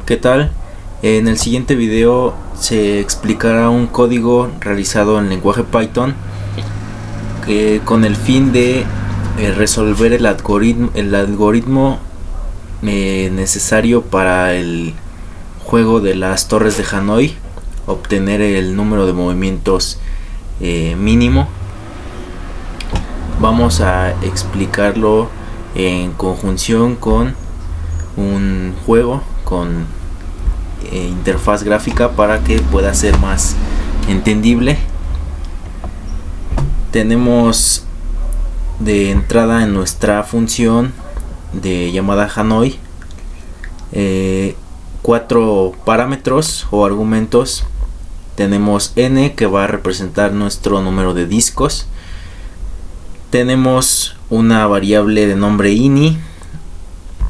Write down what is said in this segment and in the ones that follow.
¿Qué tal? En el siguiente video se explicará un código realizado en lenguaje Python que con el fin de resolver el algoritmo necesario para el juego de las torres de Hanoi, obtener el número de movimientos mínimo. Vamos a explicarlo en conjunción con un juego con interfaz gráfica para que pueda ser más entendible. Tenemos de entrada en nuestra función de llamada Hanoi 4 parámetros o argumentos. Tenemos n, que va a representar nuestro número de discos. Tenemos una variable de nombre ini,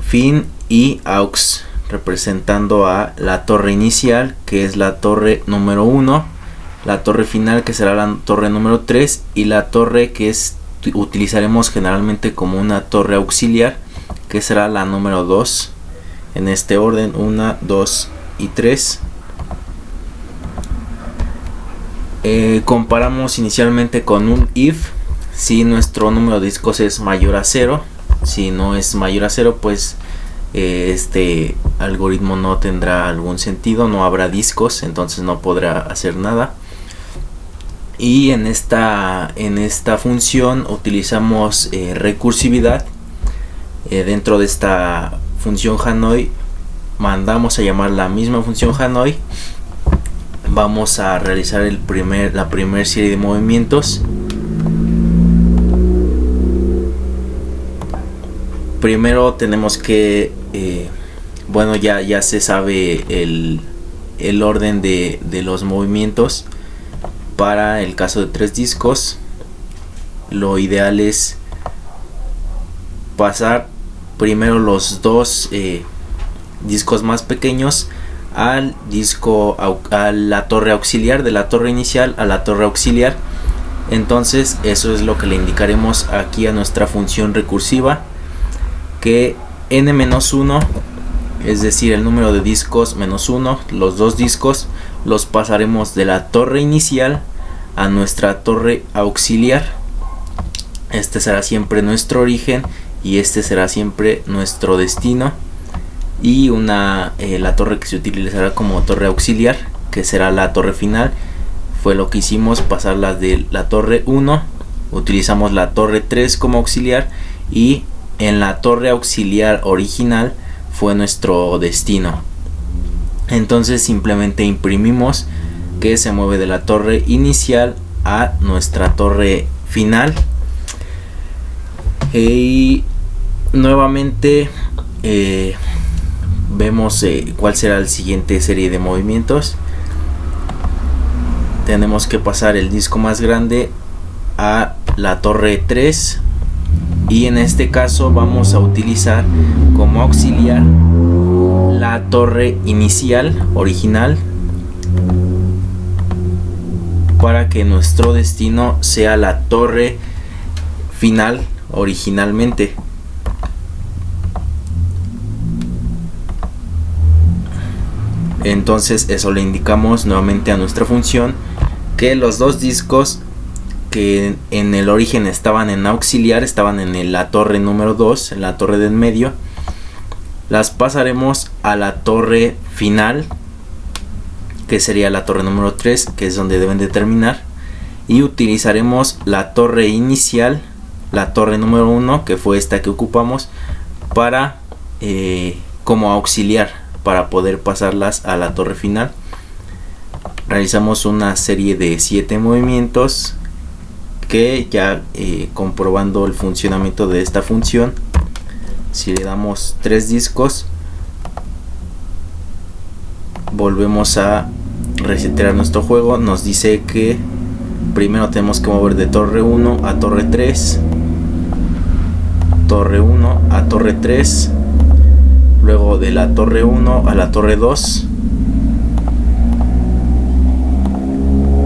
fin y aux, representando a la torre inicial, que es la torre número 1, la torre final, que será la torre número 3, y la torre que utilizaremos generalmente como una torre auxiliar, que será la número 2, en este orden: 1, 2 y 3. Comparamos inicialmente con un if. Si nuestro número de discos es mayor a 0, si no es mayor a 0, pues este algoritmo no tendrá algún sentido, no habrá discos, entonces no podrá hacer nada. Y en esta función utilizamos recursividad. Dentro de esta función Hanoi mandamos a llamar la misma función Hanoi. Vamos a realizar la primera serie de movimientos. Primero tenemos que ya se sabe el orden de los movimientos. Para el caso de 3 discos, lo ideal es pasar primero los 2 discos más pequeños a la torre auxiliar, de la torre inicial a la torre auxiliar. Entonces eso es lo que le indicaremos aquí a nuestra función recursiva, que n-1, es decir, el número de discos menos 1, los 2 discos los pasaremos de la torre inicial a nuestra torre auxiliar. Este será siempre nuestro origen y este será siempre nuestro destino. Y la torre que se utilizará como torre auxiliar, que será la torre final, fue lo que hicimos: pasarlas de la torre 1, utilizamos la torre 3 como auxiliar, y en la torre auxiliar original fue nuestro destino. Entonces simplemente imprimimos que se mueve de la torre inicial a nuestra torre final. Y nuevamente vemos cuál será la siguiente serie de movimientos. Tenemos que pasar el disco más grande a la torre 3, y en este caso vamos a utilizar como auxiliar la torre inicial original para que nuestro destino sea la torre final originalmente. Entonces eso le indicamos nuevamente a nuestra función, que los 2 discos que en el origen estaban en auxiliar, estaban en la torre número 2, en la torre del medio, las pasaremos a la torre final, que sería la torre número 3, que es donde deben de terminar, y utilizaremos la torre inicial, la torre número 1, que fue esta que ocupamos, para como auxiliar, para poder pasarlas a la torre final. Realizamos una serie de 7 movimientos que ya comprobando el funcionamiento de esta función, si le damos 3 discos, volvemos a resetear nuestro juego. Nos dice que primero tenemos que mover de torre 1 a torre 3, torre 1 a torre 3, luego de la torre 1 a la torre 2,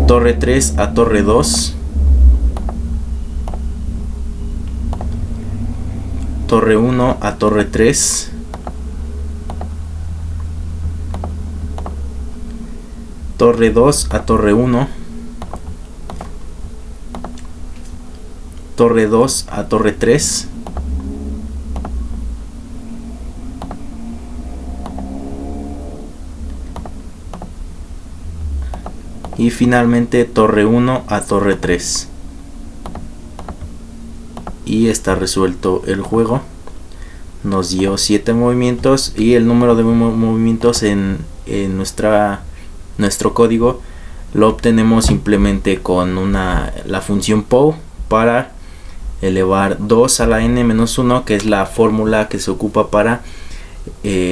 torre 3 a torre 2, torre 1 a torre 3, torre 2 a torre 1, torre 2 a torre 3, y finalmente torre 1 a torre 3. Y está resuelto el juego. Nos dio 7 movimientos y el número de movimientos en nuestro código lo obtenemos simplemente con la función POW para elevar 2 a la n-1, que es la fórmula que se ocupa para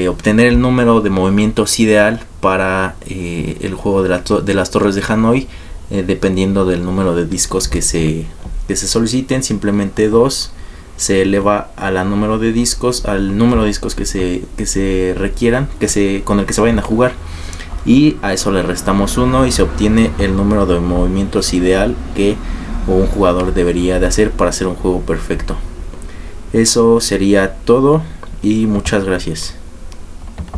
obtener el número de movimientos ideal para el juego de las torres de Hanoi, dependiendo del número de discos que se soliciten. Simplemente 2 se eleva al número de discos que se requieran, con el que se vayan a jugar, y a eso le restamos 1 y se obtiene el número de movimientos ideal que un jugador debería de hacer para hacer un juego perfecto. Eso sería todo y muchas gracias.